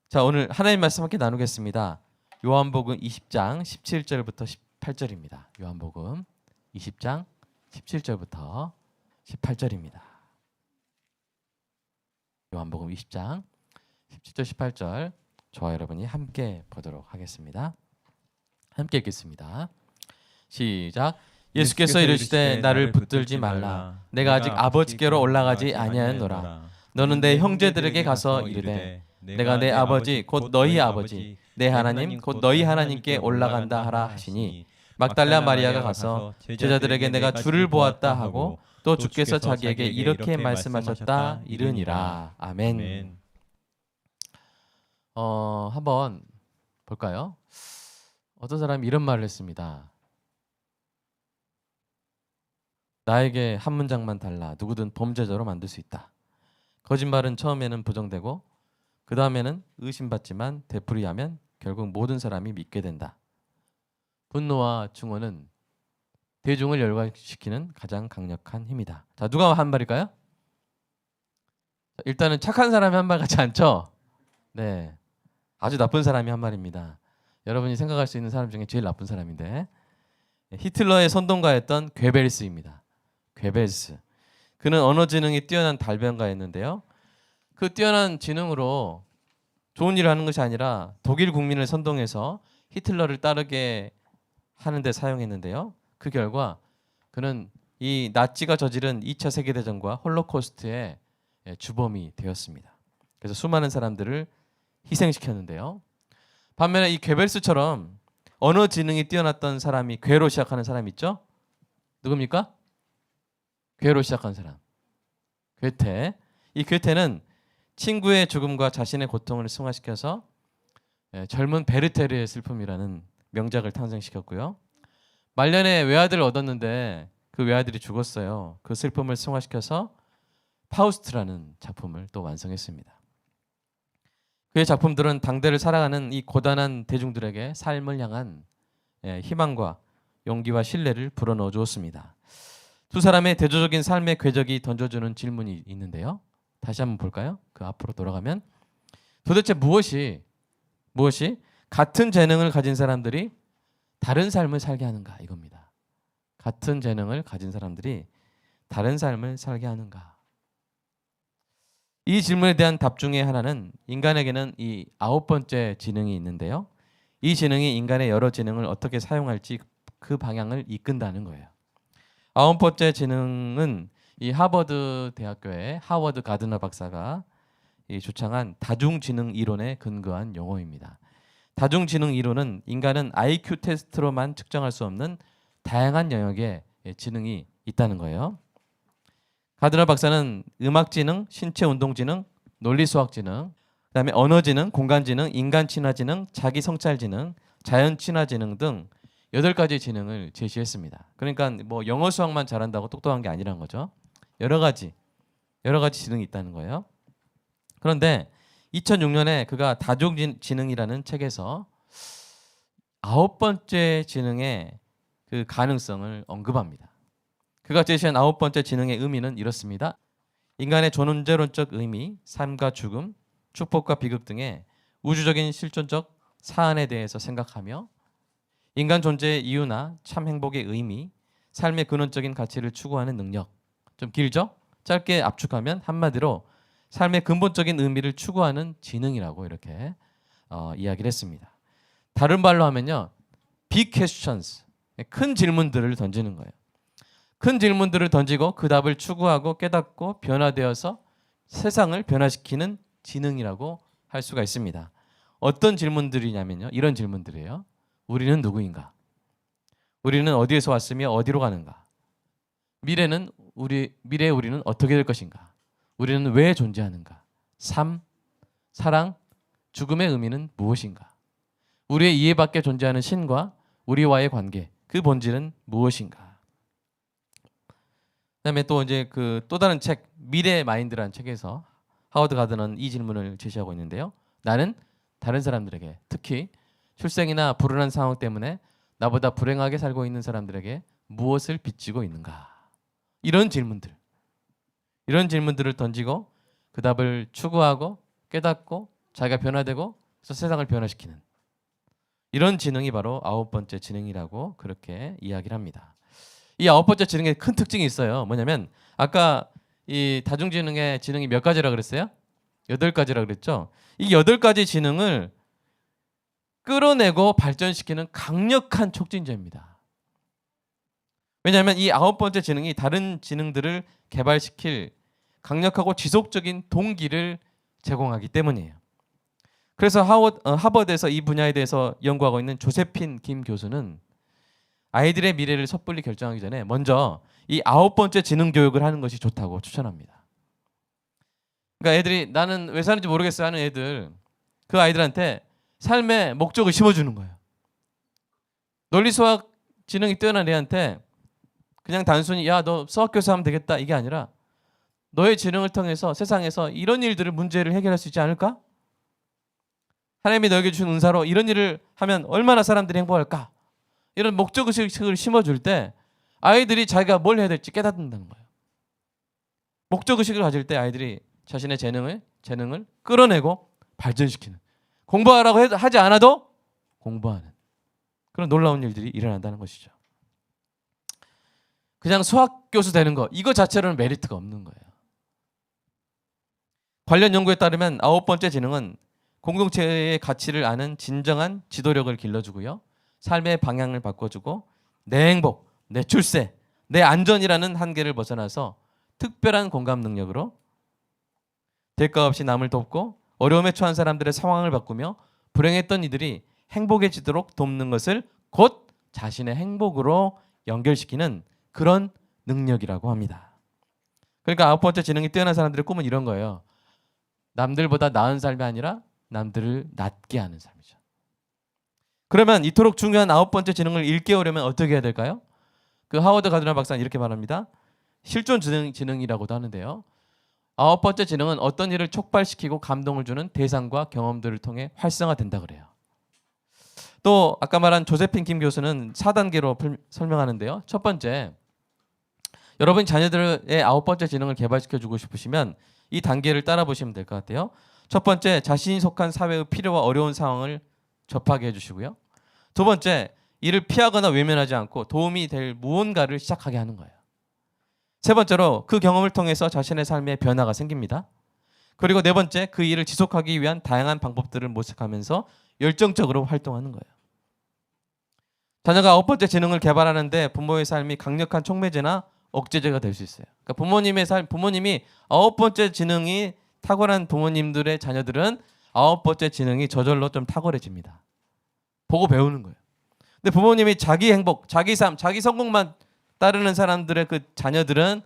자, 오늘 하나님 말씀 함께 나누겠습니다. 요한복음 20장 17절부터 18절입니다. 요한복음 20장 17절부터 18절입니다. 요한복음 20장 17절 18절 저와 여러분이 함께 보도록 하겠습니다. 함께 읽겠습니다. 시작. 예수께서 이르시되 나를 붙들지 말라. 내가 아직 아버지께로 올라가지 아니하였노라. 너는 내 형제들에게 가서 이르되 내가 내 아버지 곧 너희 아버지 내 하나님 곧 너희 하나님께 올라간다 하라 하시니 막달라 마리아가 가서 제자들에게 내가 주를 보았다 하고 또 주께서 자기에게 이렇게 말씀하셨다 이르니라. 아멘. 한번 볼까요? 어떤 사람이 이런 말을 했습니다. 나에게 한 문장만 달라 누구든 범죄자로 만들 수 있다. 거짓말은 처음에는 부정되고 그 다음에는 의심받지만 되풀이하면 결국 모든 사람이 믿게 된다. 분노와 증오는 대중을 열광시키는 가장 강력한 힘이다. 자, 누가 한 말일까요? 일단은 착한 사람이 한 말 같지 않죠? 네, 아주 나쁜 사람이 한 말입니다. 여러분이 생각할 수 있는 사람 중에 제일 나쁜 사람인데 히틀러의 선동가였던 괴벨스입니다. 괴벨스. 그는 언어 지능이 뛰어난 달변가였는데요. 그 뛰어난 지능으로 좋은 일을 하는 것이 아니라 독일 국민을 선동해서 히틀러를 따르게 하는 데 사용했는데요. 그 결과 그는 이 나치가 저지른 2차 세계대전과 홀로코스트의 주범이 되었습니다. 그래서 수많은 사람들을 희생시켰는데요. 반면에 이 괴벨스처럼 언어 지능이 뛰어났던 사람이 괴로 시작하는 사람 있죠? 누굽니까? 괴로 시작한 사람. 괴테. 이 괴테는 친구의 죽음과 자신의 고통을 승화시켜서 젊은 베르테르의 슬픔이라는 명작을 탄생시켰고요. 말년에 외아들을 얻었는데 그 외아들이 죽었어요. 그 슬픔을 승화시켜서 파우스트라는 작품을 또 완성했습니다. 그의 작품들은 당대를 살아가는 이 고단한 대중들에게 삶을 향한 희망과 용기와 신뢰를 불어넣어 주었습니다. 두 사람의 대조적인 삶의 궤적이 던져주는 질문이 있는데요. 다시 한번 볼까요? 그 앞으로 돌아가면 도대체 무엇이 같은 재능을 가진 사람들이 다른 삶을 살게 하는가 이겁니다. 같은 재능을 가진 사람들이 다른 삶을 살게 하는가. 이 질문에 대한 답 중에 하나는 인간에게는 이 9번째 지능이 있는데요. 이 지능이 인간의 여러 지능을 어떻게 사용할지 그 방향을 이끈다는 거예요. 9번째 지능은 이 하버드 대학교의 하워드 가드너 박사가 주창한 다중지능 이론에 근거한 용어입니다. 다중지능 이론은 인간은 IQ 테스트로만 측정할 수 없는 다양한 영역의 지능이 있다는 거예요. 가드너 박사는 음악지능, 신체운동지능, 논리수학지능, 그다음에 언어지능, 공간지능, 인간친화지능, 자기성찰지능, 자연친화지능 등 8가지 지능을 제시했습니다. 그러니까 뭐 영어 수학만 잘한다고 똑똑한 게 아니라는 거죠. 여러 가지 지능이 있다는 거예요. 그런데 2006년에 그가 다중지능이라는 책에서 9번째 지능의 그 가능성을 언급합니다. 그가 제시한 9번째 지능의 의미는 이렇습니다. 인간의 존재론적 의미, 삶과 죽음, 축복과 비극 등의 우주적인 실존적 사안에 대해서 생각하며 인간 존재의 이유나 참 행복의 의미, 삶의 근원적인 가치를 추구하는 능력. 좀 길죠? 짧게 압축하면 한마디로 삶의 근본적인 의미를 추구하는 지능이라고 이렇게 이야기를 했습니다. 다른 말로 하면요, big questions, 큰 질문들을 던지는 거예요. 큰 질문들을 던지고 그 답을 추구하고 깨닫고 변화되어서 세상을 변화시키는 지능이라고 할 수가 있습니다. 어떤 질문들이냐면요, 이런 질문들이에요. 우리는 누구인가? 우리는 어디에서 왔으며 어디로 가는가? 미래에 우리는 어떻게 될 것인가? 우리는 왜 존재하는가? 삶, 사랑, 죽음의 의미는 무엇인가? 우리의 이해 밖에 존재하는 신과 우리와의 관계, 그 본질은 무엇인가? 그다음에 또 이제 그 또 다른 책 미래 마인드라는 책에서 하워드 가드너는 이 질문을 제시하고 있는데요. 나는 다른 사람들에게, 특히 출생이나 불운한 상황 때문에 나보다 불행하게 살고 있는 사람들에게 무엇을 빚지고 있는가? 이런 질문들을 던지고 그 답을 추구하고 깨닫고 자기가 변화되고 그래서 세상을 변화시키는 이런 지능이 바로 아홉 번째 지능이라고 그렇게 이야기를 합니다. 이 아홉 번째 지능의 큰 특징이 있어요. 뭐냐면 아까 이 다중지능의 지능이 몇 가지라 그랬어요? 8가지라 그랬죠. 이 8가지 지능을 끌어내고 발전시키는 강력한 촉진제입니다. 왜냐하면 이 아홉 번째 지능이 다른 지능들을 개발시킬 강력하고 지속적인 동기를 제공하기 때문이에요. 그래서 하버드에서 이 분야에 대해서 연구하고 있는 조세핀 김 교수는 아이들의 미래를 섣불리 결정하기 전에 먼저 이 아홉 번째 지능 교육을 하는 것이 좋다고 추천합니다. 그러니까 애들이 나는 왜 사는지 모르겠어 하는 애들, 그 아이들한테 삶의 목적을 심어주는 거예요. 논리 수학 지능이 뛰어난 애한테 그냥 단순히 야 너 수학교사 하면 되겠다 이게 아니라 너의 지능을 통해서 세상에서 이런 일들을 문제를 해결할 수 있지 않을까? 하나님이 너에게 주신 은사로 이런 일을 하면 얼마나 사람들이 행복할까? 이런 목적의식을 심어줄 때 아이들이 자기가 뭘 해야 될지 깨닫는다는 거예요. 목적의식을 가질 때 아이들이 자신의 재능을 끌어내고 발전시키는, 공부하라고 하지 않아도 공부하는 그런 놀라운 일들이 일어난다는 것이죠. 그냥 수학 교수 되는 거 이거 자체로는 메리트가 없는 거예요. 관련 연구에 따르면 아홉 번째 지능은 공동체의 가치를 아는 진정한 지도력을 길러주고요. 삶의 방향을 바꿔주고 내 행복, 내 출세, 내 안전이라는 한계를 벗어나서 특별한 공감 능력으로 대가 없이 남을 돕고 어려움에 처한 사람들의 상황을 바꾸며 불행했던 이들이 행복해지도록 돕는 것을 곧 자신의 행복으로 연결시키는 그런 능력이라고 합니다. 그러니까 아홉 번째 지능이 뛰어난 사람들의 꿈은 이런 거예요. 남들보다 나은 삶이 아니라 남들을 낫게 하는 삶이죠. 그러면 이토록 중요한 아홉 번째 지능을 일깨우려면 어떻게 해야 될까요? 그 하워드 가드너 박사는 이렇게 말합니다. 실존 지능이라고도 하는데요. 아홉 번째 지능은 어떤 일을 촉발시키고 감동을 주는 대상과 경험들을 통해 활성화된다 그래요. 또 아까 말한 조세핀 김 교수는 4단계로 설명하는데요. 첫 번째, 여러분 자녀들의 아홉 번째 지능을 개발시켜주고 싶으시면 이 단계를 따라 보시면 될 것 같아요. 첫 번째, 자신이 속한 사회의 필요와 어려운 상황을 접하게 해주시고요. 두 번째, 이를 피하거나 외면하지 않고 도움이 될 무언가를 시작하게 하는 거예요. 세 번째로 그 경험을 통해서 자신의 삶에 변화가 생깁니다. 그리고 네 번째, 그 일을 지속하기 위한 다양한 방법들을 모색하면서 열정적으로 활동하는 거예요. 자녀가 아홉 번째 지능을 개발하는데 부모의 삶이 강력한 촉매제나 억제제가 될 수 있어요. 그러니까 부모님이 아홉 번째 지능이 탁월한 부모님들의 자녀들은 아홉 번째 지능이 저절로 좀 탁월해집니다. 보고 배우는 거예요. 근데 부모님이 자기 행복, 자기 삶, 자기 성공만 따르는 사람들의 그 자녀들은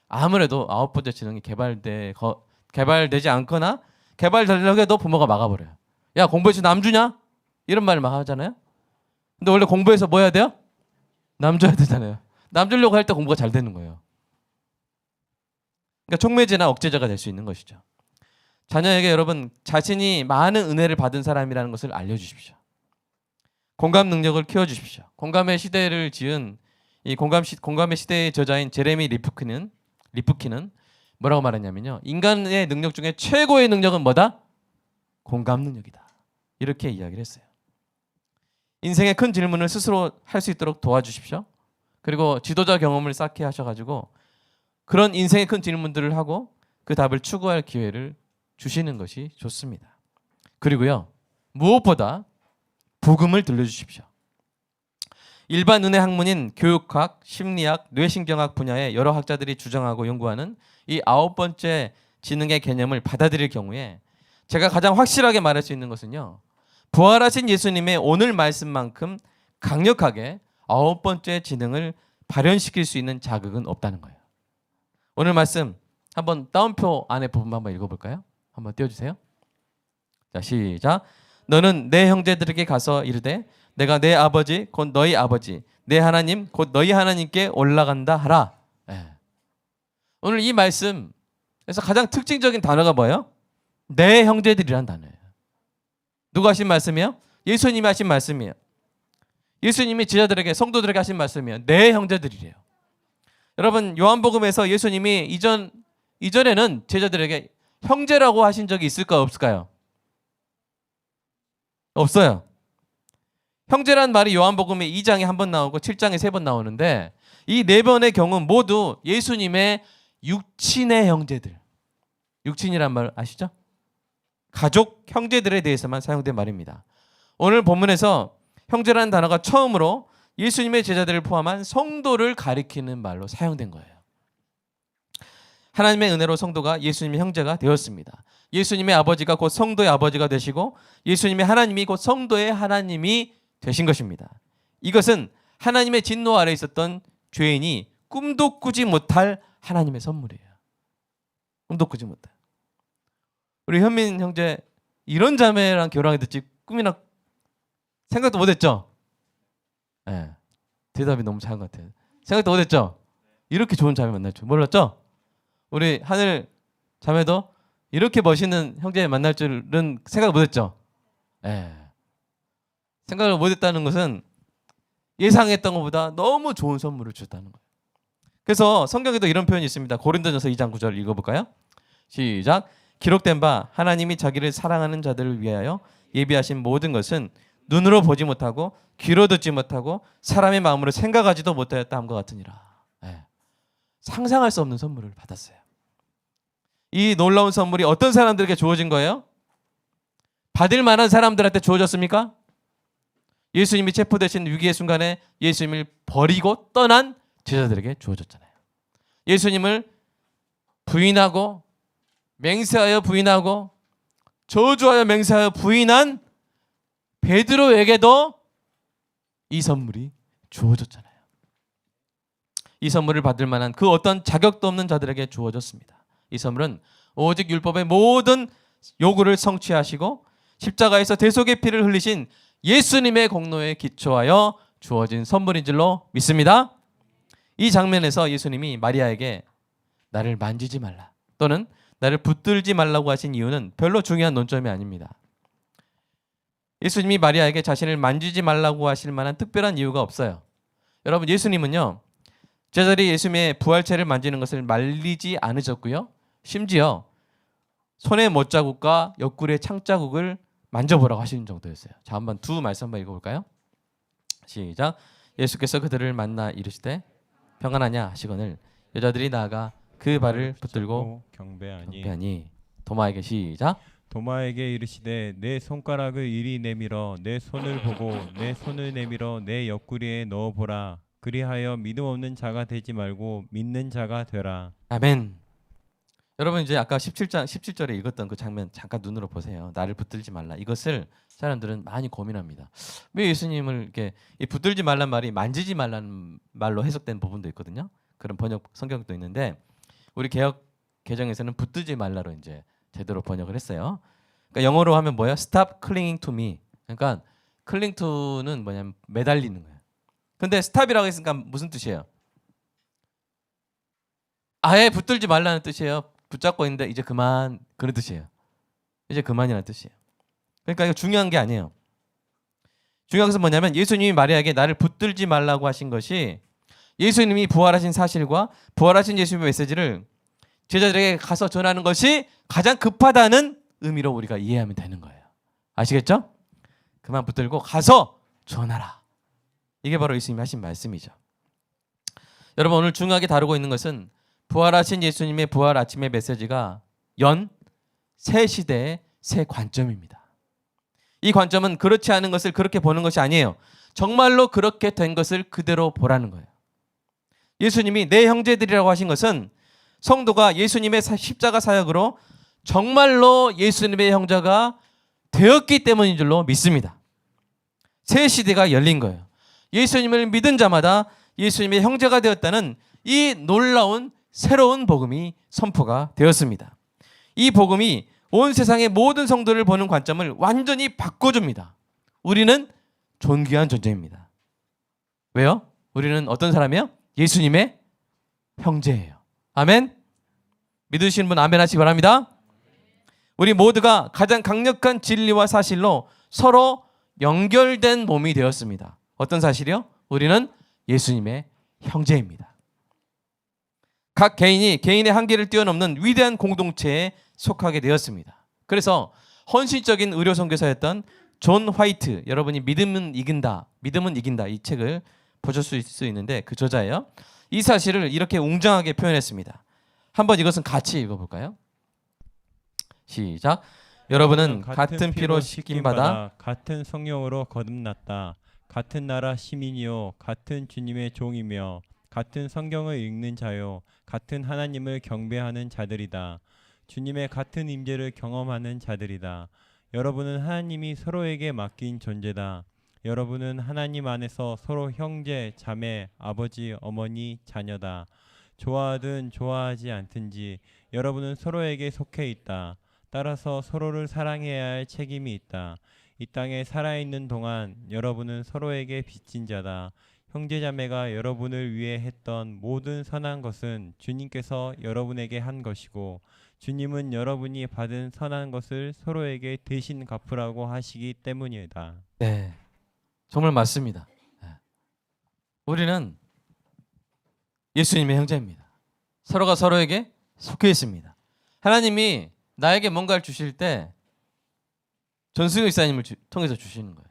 아무래도 아홉 번째 지능이 개발되지 않거나 개발되려고 해도 부모가 막아버려요. 야 공부해서 남 주냐? 이런 말을 막 하잖아요. 근데 원래 공부해서 뭐 해야 돼요? 남 줘야 되잖아요. 남 주려고 할 때 공부가 잘 되는 거예요. 그러니까 촉매제나 억제제가 될 수 있는 것이죠. 자녀에게 여러분 자신이 많은 은혜를 받은 사람이라는 것을 알려주십시오. 공감 능력을 키워주십시오. 공감의 시대를 지은 이 공감의 시대의 저자인 제레미 리프키는 뭐라고 말했냐면요. 인간의 능력 중에 최고의 능력은 뭐다? 공감 능력이다. 이렇게 이야기를 했어요. 인생의 큰 질문을 스스로 할 수 있도록 도와주십시오. 그리고 지도자 경험을 쌓게 하셔가지고 그런 인생의 큰 질문들을 하고 그 답을 추구할 기회를 주시는 것이 좋습니다. 그리고요. 무엇보다 복음을 들려주십시오. 일반 은혜 학문인 교육학, 심리학, 뇌신경학 분야의 여러 학자들이 주장하고 연구하는 이 아홉 번째 지능의 개념을 받아들일 경우에 제가 가장 확실하게 말할 수 있는 것은요. 부활하신 예수님의 오늘 말씀만큼 강력하게 아홉 번째 지능을 발현시킬 수 있는 자극은 없다는 거예요. 오늘 말씀 한번 따옴표 안에 부분 한번 읽어볼까요? 한번 띄워주세요. 자, 시작. 너는 내 형제들에게 가서 이르되 내가 내 아버지 곧 너희 아버지 내 하나님 곧 너희 하나님께 올라간다 하라. 네. 오늘 이 말씀에서 가장 특징적인 단어가 뭐예요? 내 형제들이란 단어예요. 누가 하신 말씀이에요? 예수님이 하신 말씀이에요. 예수님이 제자들에게 성도들에게 하신 말씀이에요. 내 형제들이래요. 여러분 요한복음에서 예수님이 이전에는 제자들에게 형제라고 하신 적이 있을까요? 없을까요? 없어요. 형제란 말이 요한복음에 2장에 한 번 나오고 7장에 3번 나오는데 이 4번의 경우는 모두 예수님의 육친의 형제들. 육친이란 말 아시죠? 가족, 형제들에 대해서만 사용된 말입니다. 오늘 본문에서 형제라는 단어가 처음으로 예수님의 제자들을 포함한 성도를 가리키는 말로 사용된 거예요. 하나님의 은혜로 성도가 예수님의 형제가 되었습니다. 예수님의 아버지가 곧 성도의 아버지가 되시고 예수님의 하나님이 곧 성도의 하나님이 되신 것입니다. 이것은 하나님의 진노 아래 있었던 죄인이 꿈도 꾸지 못할 하나님의 선물이에요. 꿈도 꾸지 못할. 우리 현민 형제 이런 자매랑 결혼하겠지 꿈이나 생각도 못했죠? 네. 대답이 너무 작은 것 같아요. 생각도 못했죠? 이렇게 좋은 자매 만날 줄 몰랐죠? 우리 하늘 자매도 이렇게 멋있는 형제 만날 줄은 생각 못했죠? 네. 생각을 못했다는 것은 예상했던 것보다 너무 좋은 선물을 줬다는 거예요. 그래서 성경에도 이런 표현이 있습니다. 고린도전서 2장 9절 읽어볼까요? 시작. 기록된 바 하나님이 자기를 사랑하는 자들을 위하여 예비하신 모든 것은 눈으로 보지 못하고 귀로 듣지 못하고 사람의 마음으로 생각하지도 못하였다 함과 같으니라. 네. 상상할 수 없는 선물을 받았어요. 이 놀라운 선물이 어떤 사람들에게 주어진 거예요? 받을 만한 사람들한테 주어졌습니까? 예수님이 체포되신 위기의 순간에 예수님을 버리고 떠난 제자들에게 주어졌잖아요. 예수님을 부인하고 맹세하여 부인하고 저주하여 맹세하여 부인한 베드로에게도 이 선물이 주어졌잖아요. 이 선물을 받을 만한 그 어떤 자격도 없는 자들에게 주어졌습니다. 이 선물은 오직 율법의 모든 요구를 성취하시고 십자가에서 대속의 피를 흘리신 예수님의 공로에 기초하여 주어진 선물인 줄로 믿습니다. 이 장면에서 예수님이 마리아에게 나를 만지지 말라 또는 나를 붙들지 말라고 하신 이유는 별로 중요한 논점이 아닙니다. 예수님이 마리아에게 자신을 만지지 말라고 하실 만한 특별한 이유가 없어요. 여러분, 예수님은요 제자들이 예수님의 부활체를 만지는 것을 말리지 않으셨고요, 심지어 손의 못자국과 옆구리의 창자국을 만져보라고 하시는 정도였어요. 자, 한번 두 말씀 한번 읽어볼까요? 시작. 예수께서 그들을 만나 이르시되 평안하냐 하시거늘 여자들이 나아가 그 발을 붙들고 경배하니 도마에게 시작. 도마에게 이르시되 내 손가락을 이리 내밀어 내 손을 보고 내 손을 내밀어 내 옆구리에 넣어보라. 그리하여 믿음 없는 자가 되지 말고 믿는 자가 되라. 아멘. 여러분, 이제 아까 17절에 읽었던 그 장면 잠깐 눈으로 보세요. 나를 붙들지 말라. 이것을 사람들은 많이 고민합니다. 왜 예수님을 이렇게 이 붙들지 말란 말이 만지지 말라는 말로 해석된 부분도 있거든요. 그런 번역 성경도 있는데 우리 개역 개정에서는 붙들지 말라로 이제 제대로 번역을 했어요. 그러니까 영어로 하면 뭐예요? Stop clinging to me. 그러니까 cling to는 뭐냐면 매달리는 거예요. 근데 stop이라고 했으니까 무슨 뜻이에요? 아예 붙들지 말라는 뜻이에요. 붙잡고 있는데 이제 그만, 그런 뜻이에요. 이제 그만이라는 뜻이에요. 그러니까 이거 중요한 게 아니에요. 중요한 것은 뭐냐면 예수님이 마리아에게 나를 붙들지 말라고 하신 것이 예수님이 부활하신 사실과 부활하신 예수님의 메시지를 제자들에게 가서 전하는 것이 가장 급하다는 의미로 우리가 이해하면 되는 거예요. 아시겠죠? 그만 붙들고 가서 전하라. 이게 바로 예수님이 하신 말씀이죠. 여러분, 오늘 중요하게 다루고 있는 것은 부활하신 예수님의 부활 아침의 메시지가 연 새 시대의 새 관점입니다. 이 관점은 그렇지 않은 것을 그렇게 보는 것이 아니에요. 정말로 그렇게 된 것을 그대로 보라는 거예요. 예수님이 내 형제들이라고 하신 것은 성도가 예수님의 십자가 사역으로 정말로 예수님의 형제가 되었기 때문인 줄로 믿습니다. 새 시대가 열린 거예요. 예수님을 믿은 자마다 예수님의 형제가 되었다는 이 놀라운 새로운 복음이 선포가 되었습니다. 이 복음이 온 세상의 모든 성도를 보는 관점을 완전히 바꿔줍니다. 우리는 존귀한 존재입니다. 왜요? 우리는 어떤 사람이에요? 예수님의 형제예요. 아멘? 믿으시는 분 아멘 하시기 바랍니다. 우리 모두가 가장 강력한 진리와 사실로 서로 연결된 몸이 되었습니다. 어떤 사실이요? 우리는 예수님의 형제입니다. 각 개인이 개인의 한계를 뛰어넘는 위대한 공동체에 속하게 되었습니다. 그래서 헌신적인 의료 선교사였던 존 화이트, 여러분이 믿음은 이긴다 이 책을 보실 수 있는데 그 저자예요. 이 사실을 이렇게 웅장하게 표현했습니다. 한번 이것은 같이 읽어볼까요? 시작. 여러분은 같은 피로 씻김 받아 같은 성령으로 거듭났다. 같은 나라 시민이요 같은 주님의 종이며 같은 성경을 읽는 자요 같은 하나님을 경배하는 자들이다. 주님의 같은 임재를 경험하는 자들이다. 여러분은 하나님이 서로에게 맡긴 존재다. 여러분은 하나님 안에서 서로 형제, 자매, 아버지, 어머니, 자녀다. 좋아하든 좋아하지 않든지 여러분은 서로에게 속해 있다. 따라서 서로를 사랑해야 할 책임이 있다. 이 땅에 살아있는 동안 여러분은 서로에게 빚진 자다. 형제자매가 여러분을 위해 했던 모든 선한 것은 주님께서 여러분에게 한 것이고 주님은 여러분이 받은 선한 것을 서로에게 대신 갚으라고 하시기 때문이다. 네, 정말 맞습니다. 우리는 예수님의 형제입니다. 서로가 서로에게 속해 있습니다. 하나님이 나에게 뭔가를 주실 때 전승일 목사님을 통해서 주시는 거예요.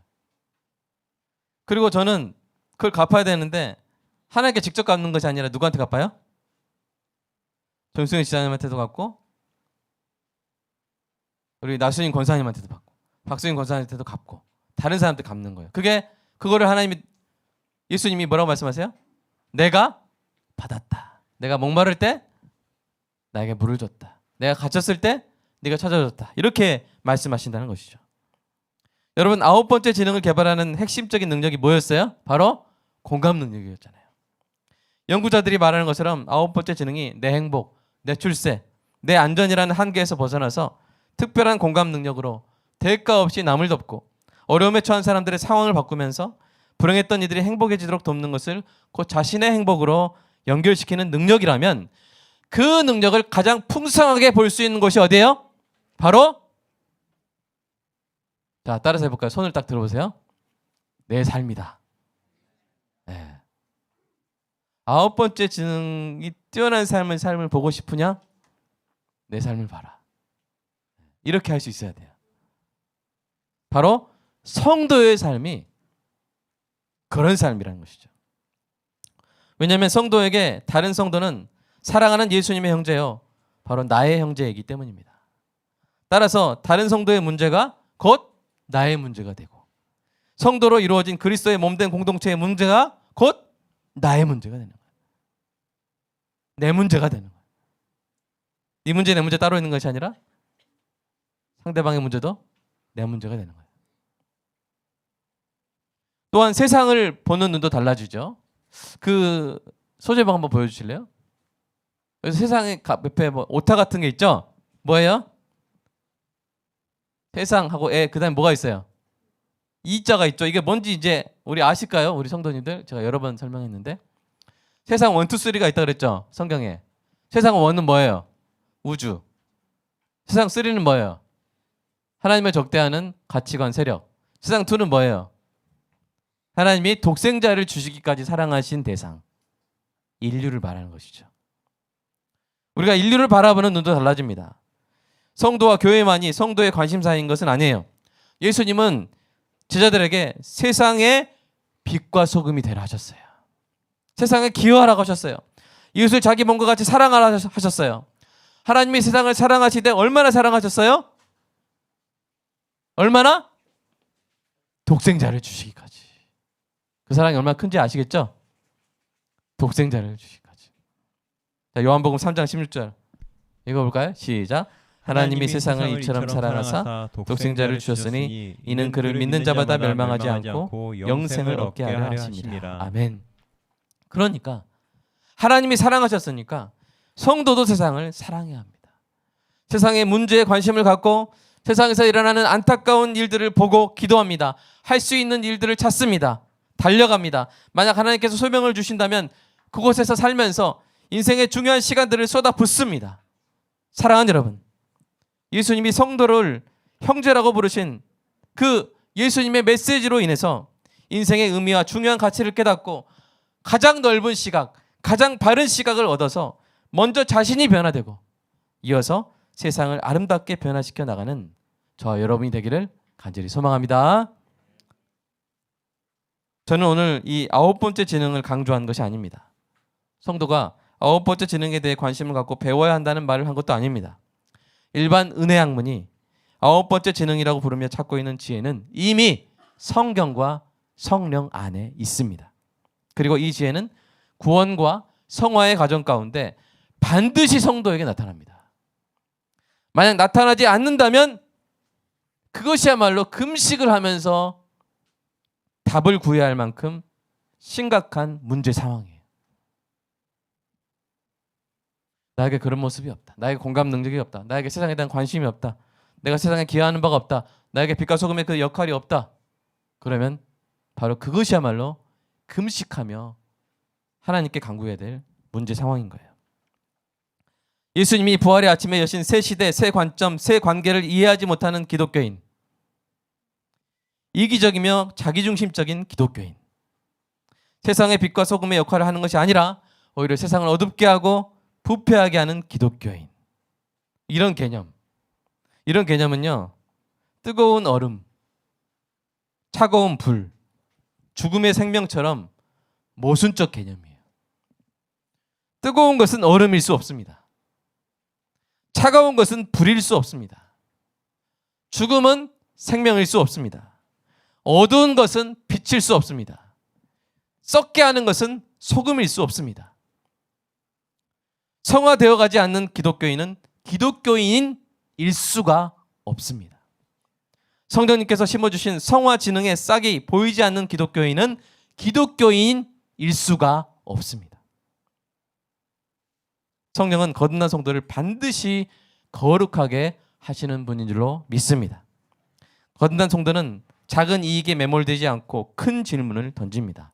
그리고 저는 그걸 갚아야 되는데 하나님께 직접 갚는 것이 아니라 누구한테 갚아요? 전승일 지사님한테도 갚고 우리 나수인 권사님한테도 받고 박수인 권사님한테도 갚고 다른 사람한테 갚는 거예요. 그거를 하나님이 예수님이 뭐라고 말씀하세요? 내가 받았다. 내가 목마를 때 나에게 물을 줬다. 내가 갇혔을 때 네가 찾아줬다. 이렇게 말씀하신다는 것이죠. 여러분 9번째 지능을 개발하는 핵심적인 능력이 뭐였어요? 바로 공감 능력이었잖아요. 연구자들이 말하는 것처럼 9번째 지능이 내 행복, 내 출세, 내 안전이라는 한계에서 벗어나서 특별한 공감 능력으로 대가 없이 남을 돕고 어려움에 처한 사람들의 상황을 바꾸면서 불행했던 이들이 행복해지도록 돕는 것을 곧 자신의 행복으로 연결시키는 능력이라면 그 능력을 가장 풍성하게 볼 수 있는 곳이 어디예요? 바로 자 따라서 해볼까요? 손을 딱 들어보세요. 내 삶이다. 네. 9번째 지능이 뛰어난 삶을 보고 싶으냐? 내 삶을 봐라. 이렇게 할 수 있어야 돼요. 바로 성도의 삶이 그런 삶이라는 것이죠. 왜냐하면 성도에게 다른 성도는 사랑하는 예수님의 형제요 바로 나의 형제이기 때문입니다. 따라서 다른 성도의 문제가 곧 나의 문제가 되고 성도로 이루어진 그리스도의 몸된 공동체의 문제가 곧 나의 문제가 되는 거예요. 내 문제가 되는 거예요. 네 문제 내 문제 따로 있는 것이 아니라 상대방의 문제도 내 문제가 되는 거예요. 또한 세상을 보는 눈도 달라지죠. 그 소재방 한번 보여주실래요? 그래서 세상에 옆에 뭐 오타 같은 게 있죠. 뭐예요? 세상하고 그다음에 뭐가 있어요? 이자가 있죠. 이게 뭔지 이제 우리 아실까요? 우리 성도님들 제가 여러 번 설명했는데 세상 1, 2, 3가 있다 그랬죠. 성경에. 세상 1은 뭐예요? 우주. 세상 3는 뭐예요? 하나님을 적대하는 가치관 세력. 세상 2는 뭐예요? 하나님이 독생자를 주시기까지 사랑하신 대상. 인류를 말하는 것이죠. 우리가 인류를 바라보는 눈도 달라집니다. 성도와 교회만이 성도의 관심사인 것은 아니에요. 예수님은 제자들에게 세상의 빛과 소금이 되라 하셨어요. 세상에 기여하라고 하셨어요. 이웃을 자기 몸과 같이 사랑하라 하셨어요. 하나님이 세상을 사랑하시되 얼마나 사랑하셨어요? 얼마나? 독생자를 주시기까지. 그 사랑이 얼마나 큰지 아시겠죠? 독생자를 주시기까지. 자, 요한복음 3장 16절 읽어볼까요? 시작. 하나님이 세상을 이처럼 사랑하사 독생자를 주셨으니 이는 그를 믿는 자마다 멸망하지 않고 영생을 얻게 하려 하심이라. 아멘. 그러니까 하나님이 사랑하셨으니까 성도도 세상을 사랑해야 합니다. 세상의 문제에 관심을 갖고 세상에서 일어나는 안타까운 일들을 보고 기도합니다. 할 수 있는 일들을 찾습니다. 달려갑니다. 만약 하나님께서 소명을 주신다면 그곳에서 살면서 인생의 중요한 시간들을 쏟아붓습니다. 사랑하는 여러분, 예수님이 성도를 형제라고 부르신 그 예수님의 메시지로 인해서 인생의 의미와 중요한 가치를 깨닫고 가장 넓은 시각, 가장 바른 시각을 얻어서 먼저 자신이 변화되고 이어서 세상을 아름답게 변화시켜 나가는 저와 여러분이 되기를 간절히 소망합니다. 저는 오늘 이 9번째 지능을 강조한 것이 아닙니다. 성도가 9번째 지능에 대해 관심을 갖고 배워야 한다는 말을 한 것도 아닙니다. 일반 은혜 학문이 9번째 지능이라고 부르며 찾고 있는 지혜는 이미 성경과 성령 안에 있습니다. 그리고 이 지혜는 구원과 성화의 과정 가운데 반드시 성도에게 나타납니다. 만약 나타나지 않는다면 그것이야말로 금식을 하면서 답을 구해야 할 만큼 심각한 문제 상황이에요. 나에게 그런 모습이 없다. 나에게 공감 능력이 없다. 나에게 세상에 대한 관심이 없다. 내가 세상에 기여하는 바가 없다. 나에게 빛과 소금의 그 역할이 없다. 그러면 바로 그것이야말로 금식하며 하나님께 간구해야 될 문제 상황인 거예요. 예수님이 부활의 아침에 여신 새 시대, 새 관점, 새 관계를 이해하지 못하는 기독교인, 이기적이며 자기중심적인 기독교인, 세상의 빛과 소금의 역할을 하는 것이 아니라 오히려 세상을 어둡게 하고 부패하게 하는 기독교인, 이런 개념은요, 뜨거운 얼음, 차가운 불, 죽음의 생명처럼 모순적 개념이에요. 뜨거운 것은 얼음일 수 없습니다. 차가운 것은 불일 수 없습니다. 죽음은 생명일 수 없습니다. 어두운 것은 빛일 수 없습니다. 썩게 하는 것은 소금일 수 없습니다. 성화되어 가지 않는 기독교인은 기독교인일 수가 없습니다. 성령님께서 심어주신 성화 지능의 싹이 보이지 않는 기독교인은 기독교인일 수가 없습니다. 성령은 거듭난 성도를 반드시 거룩하게 하시는 분인 줄로 믿습니다. 거듭난 성도는 작은 이익에 매몰되지 않고 큰 질문을 던집니다.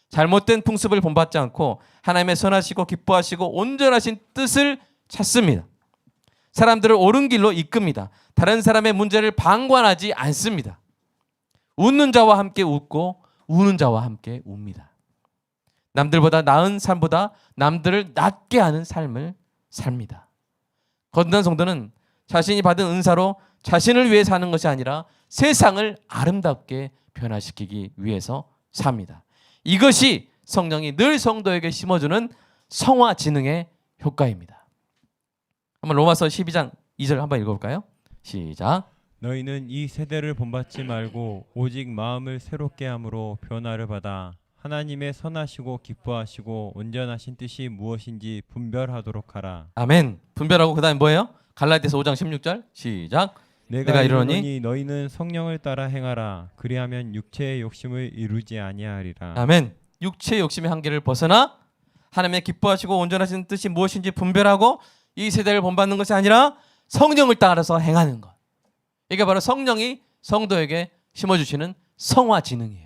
잘못된 풍습을 본받지 않고 하나님의 선하시고 기뻐하시고 온전하신 뜻을 찾습니다. 사람들을 옳은 길로 이끕니다. 다른 사람의 문제를 방관하지 않습니다. 웃는 자와 함께 웃고 우는 자와 함께 웁니다. 남들보다 나은 삶보다 남들을 낫게 하는 삶을 삽니다. 거듭난 성도는 자신이 받은 은사로 자신을 위해 사는 것이 아니라 세상을 아름답게 변화시키기 위해서 삽니다. 이것이 성령이 늘 성도에게 심어주는 성화 지능의 효과입니다. 한번 로마서 12장 2절 한번 읽어볼까요? 시작. 너희는 이 세대를 본받지 말고 오직 마음을 새롭게 함으로 변화를 받아 하나님의 선하시고 기뻐하시고 온전하신 뜻이 무엇인지 분별하도록 하라. 아멘. 분별하고 그 다음에 뭐예요? 갈라디아서 5장 16절 시작. 내가 이르노니 너희는 성령을 따라 행하라. 그리하면 육체의 욕심을 이루지 아니하리라. 아멘. 육체의 욕심의 한계를 벗어나 하나님의 기뻐하시고 온전하신 뜻이 무엇인지 분별하고 이 세대를 본받는 것이 아니라 성령을 따라서 행하는 것. 이게 바로 성령이 성도에게 심어주시는 성화 지능이에요.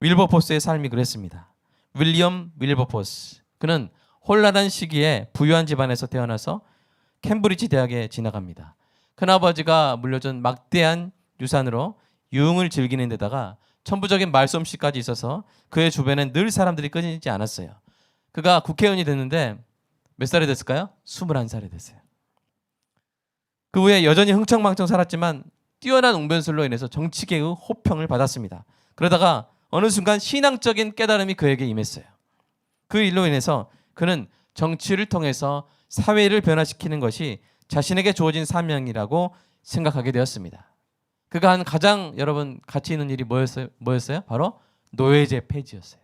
윌버포스의 삶이 그랬습니다. 윌리엄 윌버포스. 그는 혼란한 시기에 부유한 집안에서 태어나서 캠브리지 대학에 진학합니다. 큰아버지가 물려준 막대한 유산으로 유흥을 즐기는 데다가 천부적인 말솜씨까지 있어서 그의 주변엔 늘 사람들이 끊이지 않았어요. 그가 국회의원이 됐는데 몇 살이 됐을까요? 21살이 됐어요. 그 후에 여전히 흥청망청 살았지만 뛰어난 웅변술로 인해서 정치계의 호평을 받았습니다. 그러다가 어느 순간 신앙적인 깨달음이 그에게 임했어요. 그 일로 인해서 그는 정치를 통해서 사회를 변화시키는 것이 자신에게 주어진 사명이라고 생각하게 되었습니다. 그가 한 가장 여러분 가치 있는 일이 뭐였어요? 바로 노예제 폐지였어요.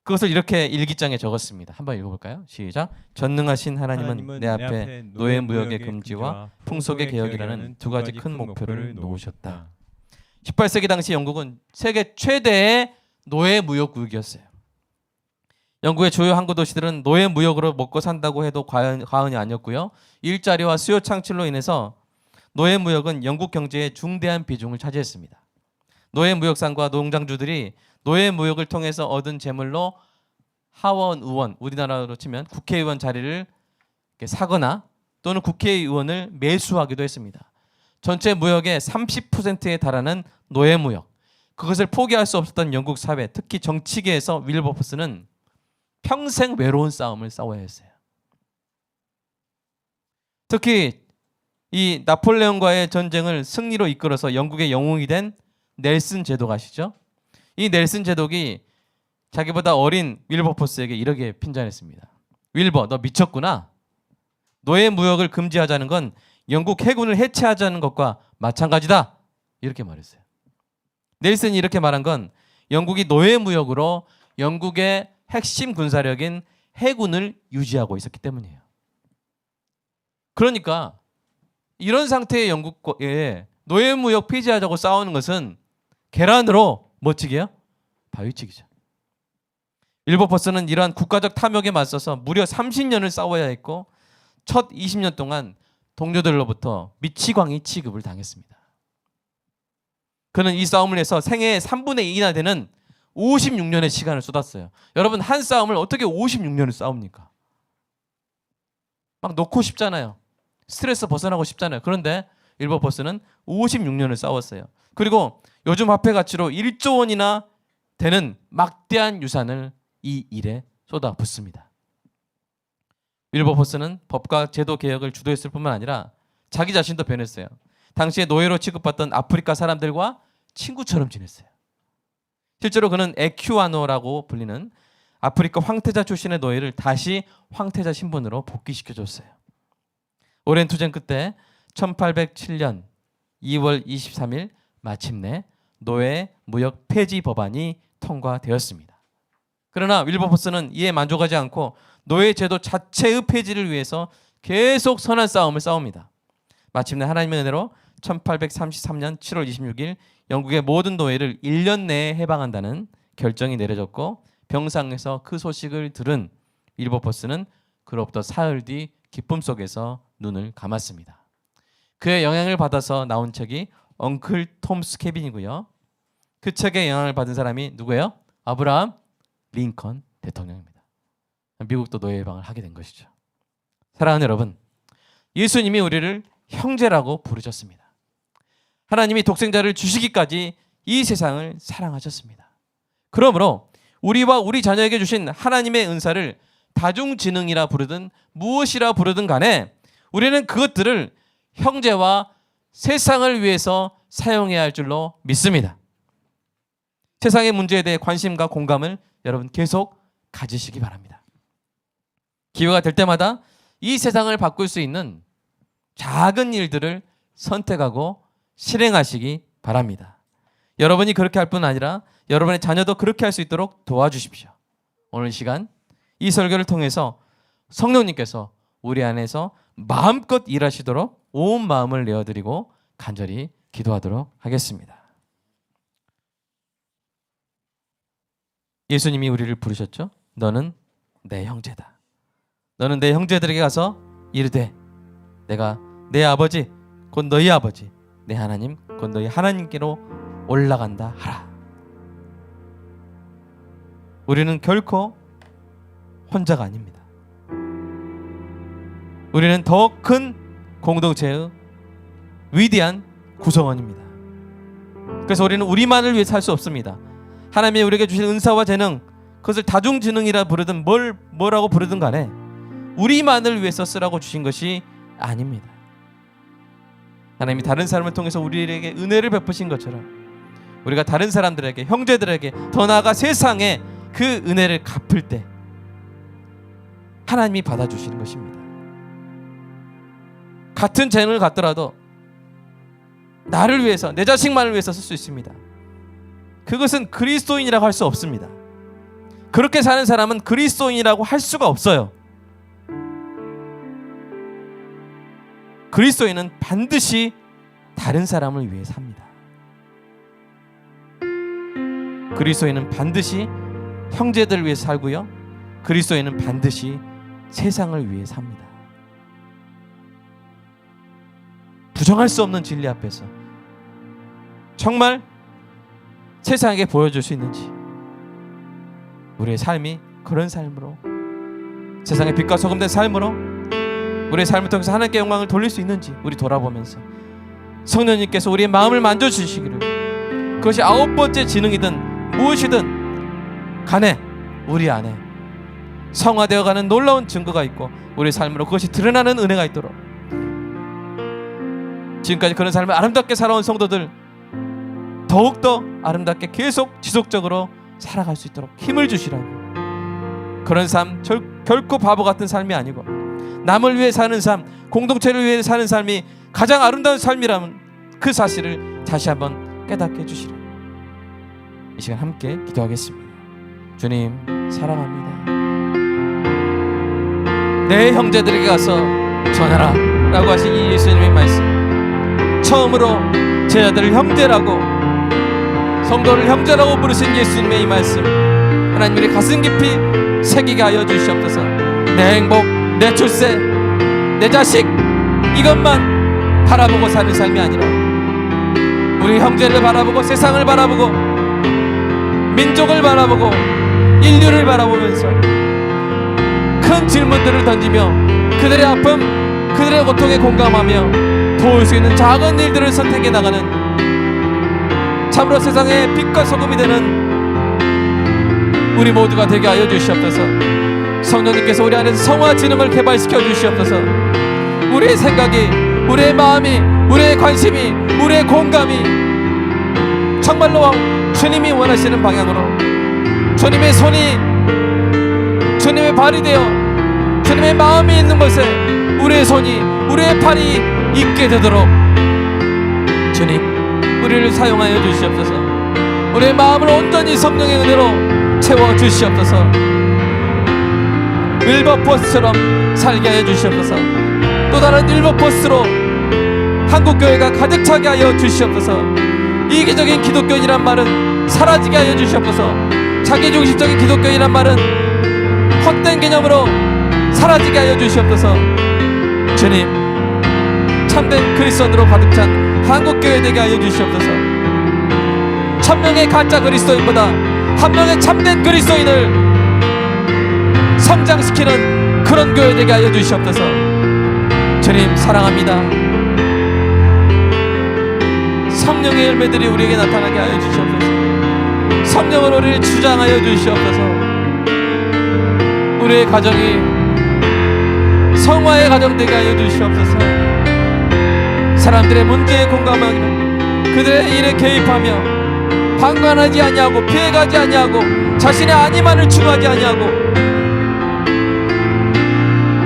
그것을 이렇게 일기장에 적었습니다. 한번 읽어볼까요? 시작. 전능하신 하나님은 내 앞에 노예 무역의 금지와 풍속의 개혁이라는 두 가지 큰 목표를 놓으셨다. 18세기 당시 영국은 세계 최대의 노예 무역 국이었어요. 영국의 주요 항구 도시들은 노예 무역으로 먹고 산다고 해도 과언이 아니었고요. 일자리와 수요 창출로 인해서 노예 무역은 영국 경제의 중대한 비중을 차지했습니다. 노예 무역상과 농장주들이 노예 무역을 통해서 얻은 재물로 하원 의원, 우리나라로 치면 국회의원 자리를 사거나 또는 국회의원을 매수하기도 했습니다. 전체 무역의 30%에 달하는 노예 무역. 그것을 포기할 수 없었던 영국 사회, 특히 정치계에서 윌버포스는 평생 외로운 싸움을 싸워야 했어요. 특히 이 나폴레옹과의 전쟁을 승리로 이끌어서 영국의 영웅이 된 넬슨 제독 아시죠? 이 넬슨 제독이 자기보다 어린 윌버포스에게 이렇게 핀잔했습니다. 윌버, 너 미쳤구나. 노예 무역을 금지하자는 건 영국 해군을 해체하자는 것과 마찬가지다. 이렇게 말했어요. 넬슨이 이렇게 말한 건 영국이 노예 무역으로 영국의 핵심 군사력인 해군을 유지하고 있었기 때문이에요. 그러니까 이런 상태의 영국에 노예 무역 폐지하자고 싸우는 것은 계란으로 멋지게요? 바위치기죠. 윌버포스는 이러한 국가적 탐욕에 맞서서 무려 30년을 싸워야 했고 첫 20년 동안 동료들로부터 미치광이 취급을 당했습니다. 그는 이 싸움을 해서 생애의 3분의 2나 되는 56년의 시간을 쏟았어요. 여러분, 한 싸움을 어떻게 56년을 싸웁니까? 막 놓고 싶잖아요. 스트레스 벗어나고 싶잖아요. 그런데 윌버포스는 56년을 싸웠어요. 그리고 요즘 화폐 가치로 1조 원이나 되는 막대한 유산을 이 일에 쏟아붓습니다. 윌버포스는 법과 제도 개혁을 주도했을 뿐만 아니라 자기 자신도 변했어요. 당시에 노예로 취급받던 아프리카 사람들과 친구처럼 지냈어요. 실제로 그는 에큐아노라고 불리는 아프리카 황태자 출신의 노예를 다시 황태자 신분으로 복귀시켜줬어요. 오랜 투쟁 끝에 1807년 2월 23일 마침내 노예 무역 폐지 법안이 통과되었습니다. 그러나 윌버포스는 이에 만족하지 않고 노예 제도 자체의 폐지를 위해서 계속 선한 싸움을 싸웁니다. 마침내 하나님의 은혜로 1833년 7월 26일 영국의 모든 노예를 1년 내에 해방한다는 결정이 내려졌고 병상에서 그 소식을 들은 윌버포스는 그로부터 사흘 뒤 기쁨 속에서 눈을 감았습니다. 그의 영향을 받아서 나온 책이 엉클 톰스 캐빈이고요. 그 책에 영향을 받은 사람이 누구예요? 아브라함 링컨 대통령입니다. 미국도 노예 해방을 하게 된 것이죠. 사랑하는 여러분, 예수님이 우리를 형제라고 부르셨습니다. 하나님이 독생자를 주시기까지 이 세상을 사랑하셨습니다. 그러므로 우리와 우리 자녀에게 주신 하나님의 은사를 다중지능이라 부르든 무엇이라 부르든 간에 우리는 그것들을 형제와 세상을 위해서 사용해야 할 줄로 믿습니다. 세상의 문제에 대해 관심과 공감을 여러분 계속 가지시기 바랍니다. 기회가 될 때마다 이 세상을 바꿀 수 있는 작은 일들을 선택하고 실행하시기 바랍니다. 여러분이 그렇게 할 뿐 아니라 여러분의 자녀도 그렇게 할 수 있도록 도와주십시오. 오늘 이 시간 이 설교를 통해서 성령님께서 우리 안에서 마음껏 일하시도록 온 마음을 내어드리고 간절히 기도하도록 하겠습니다. 예수님이 우리를 부르셨죠? 너는 내 형제다. 너는 내 형제들에게 가서 이르되 내가 내 아버지 곧 너희 아버지 내 하나님 곧 너희 하나님께로 올라간다 하라. 우리는 결코 혼자가 아닙니다. 우리는 더 큰 공동체의 위대한 구성원입니다. 그래서 우리는 우리만을 위해 살 수 없습니다. 하나님이 우리에게 주신 은사와 재능, 그것을 다중지능이라 부르든 뭐라고 부르든 간에 우리만을 위해서 쓰라고 주신 것이 아닙니다. 하나님이 다른 사람을 통해서 우리에게 은혜를 베푸신 것처럼 우리가 다른 사람들에게, 형제들에게, 더 나아가 세상에 그 은혜를 갚을 때 하나님이 받아주시는 것입니다. 같은 재능을 갖더라도 나를 위해서, 내 자식만을 위해서 쓸 수 있습니다. 그것은 그리스도인이라고 할 수 없습니다. 그렇게 사는 사람은 그리스도인이라고 할 수가 없어요. 그리스도인은 반드시 다른 사람을 위해 삽니다. 그리스도인은 반드시 형제들을 위해 살고요. 그리스도인은 반드시 세상을 위해 삽니다. 부정할 수 없는 진리 앞에서 정말 세상에게 보여줄 수 있는지, 우리의 삶이 그런 삶으로, 세상의 빛과 소금 된 삶으로 우리의 삶을 통해서 하나님께 영광을 돌릴 수 있는지 우리 돌아보면서 성령님께서 우리의 마음을 만져주시기를, 그것이 9번째 지능이든 무엇이든 간에 우리 안에 성화되어가는 놀라운 증거가 있고 우리의 삶으로 그것이 드러나는 은혜가 있도록 지금까지 그런 삶을 아름답게 살아온 성도들 더욱더 아름답게 계속 지속적으로 살아갈 수 있도록 힘을 주시라고. 그런 삶 결코 바보 같은 삶이 아니고 남을 위해 사는 삶, 공동체를 위해 사는 삶이 가장 아름다운 삶이라면 그 사실을 다시 한번 깨닫게 해주시라. 이 시간 함께 기도하겠습니다. 주님 사랑합니다. 내 형제들에게 가서 전하라 라고 하신 이 예수님의 말씀, 처음으로 제자들을 형제라고, 성도를 형제라고 부르신 예수님의 이 말씀, 하나님 우리 가슴 깊이 새기게 하여 주시옵소서. 내 행복, 내 출세, 내 자식, 이것만 바라보고 사는 삶이 아니라 우리 형제를 바라보고, 세상을 바라보고, 민족을 바라보고, 인류를 바라보면서 큰 질문들을 던지며 그들의 아픔, 그들의 고통에 공감하며 도울 수 있는 작은 일들을 선택해 나가는 참으로 세상의 빛과 소금이 되는 우리 모두가 되게 하여 주시옵소서. 성령님께서 우리 안에서 성화 지능을 개발시켜 주시옵소서. 우리의 생각이, 우리의 마음이, 우리의 관심이, 우리의 공감이 정말로 주님이 원하시는 방향으로, 주님의 손이, 주님의 발이 되어 주님의 마음이 있는 곳에 우리의 손이, 우리의 팔이 있게 되도록 주님 우리를 사용하여 주시옵소서. 우리의 마음을 온전히 성령의 은혜로 채워 주시옵소서. 윌버포스처럼 살게 하여 주시옵소서. 또 다른 윌버포스로 한국교회가 가득 차게 하여 주시옵소서. 이기적인 기독교인이란 말은 사라지게 하여 주시옵소서. 자기중심적인 기독교인이란 말은 헛된 개념으로 사라지게 하여 주시옵소서. 주님 참된 그리스도인으로 가득 찬 한국교회 되게 하여 주시옵소서. 1000명의 가짜 그리스도인보다 한 명의 참된 그리스도인을 성장시키는 그런 교회 되게 하여 주시옵소서. 주님 사랑합니다. 성령의 열매들이 우리에게 나타나게 하여 주시옵소서. 성령으로 우리를 주장하여 주시옵소서. 우리의 가정이 성화의 가정 되게 하여 주시옵소서. 사람들의 문제에 공감하며 그들의 일에 개입하며 방관하지 아니하고 피해가지 아니하고 자신의 안위만을 추구하지 아니하고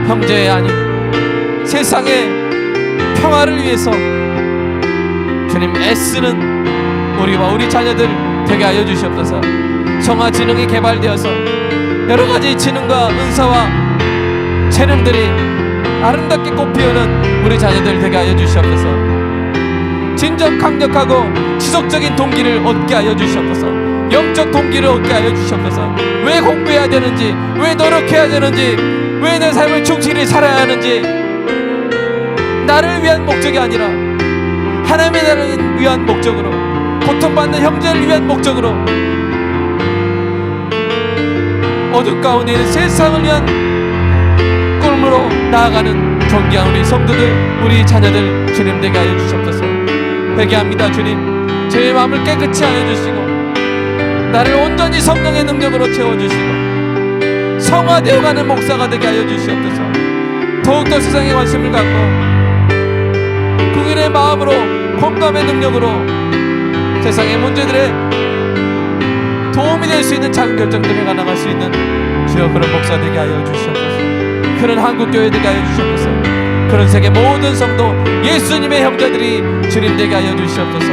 형제의 안위, 세상의 평화를 위해서 주님 애쓰는 우리와 우리 자녀들 되게 하여 주시옵소서. 성화 지능이 개발되어서 여러가지 지능과 은사와 재능들이 아름답게 꽃피우는 우리 자녀들 되게 하여 주시옵소서. 진정 강력하고 지속적인 동기를 얻게 하여 주시옵소서. 영적 동기를 얻게 하여 주시옵소서. 왜 공부해야 되는지, 왜 노력해야 되는지, 왜 내 삶을 충실히 살아야 하는지, 나를 위한 목적이 아니라 하나님의 나라를 위한 목적으로, 고통받는 형제를 위한 목적으로, 어둠 가운데 있는 세상을 위한 꿈으로 나아가는 존귀한 우리 성도들, 우리 자녀들 주님 되게 하여 주시옵소서. 회개합니다. 주님 제 마음을 깨끗이 하여 주시고 나를 온전히 성령의 능력으로 채워주시고 성화되어가는 목사가 되게 하여 주시옵소서. 더욱더 세상에 관심을 갖고 국인의 마음으로 공감의 능력으로 세상의 문제들에 도움이 될 수 있는 작은 결정들을 해나갈 수 있는 주여 그런 목사 되게 하여 주시옵소서. 그런 한국교회 되게 하여 주시옵소서. 그런 세계 모든 성도 예수님의 형제들이 주님 되게 하여 주시옵소서.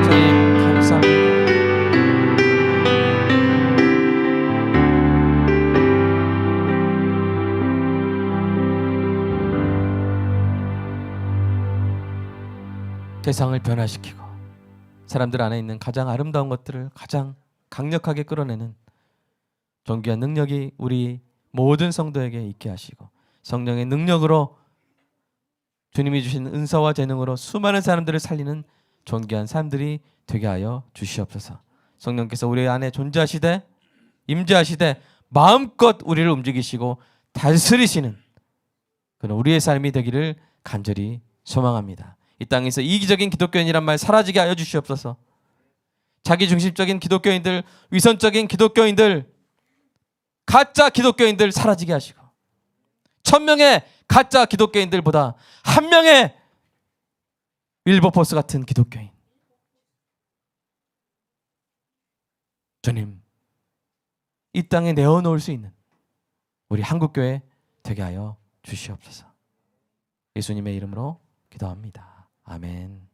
주님 감사합니다. 세상을 변화시키고 사람들 안에 있는 가장 아름다운 것들을 가장 강력하게 끌어내는 존귀한 능력이 우리 모든 성도에게 있게 하시고 성령의 능력으로 주님이 주신 은사와 재능으로 수많은 사람들을 살리는 존귀한 삶들이 되게 하여 주시옵소서. 성령께서 우리 안에 존재하시되 임재하시되 마음껏 우리를 움직이시고 다스리시는 그런 우리의 삶이 되기를 간절히 소망합니다. 이 땅에서 이기적인 기독교인이란 말 사라지게 하여 주시옵소서. 자기중심적인 기독교인들, 위선적인 기독교인들, 가짜 기독교인들 사라지게 하시고 1000명의 가짜 기독교인들보다 1명의 윌버포스 같은 기독교인, 주님 이 땅에 내어놓을 수 있는 우리 한국교회 되게 하여 주시옵소서. 예수님의 이름으로 기도합니다. 아멘.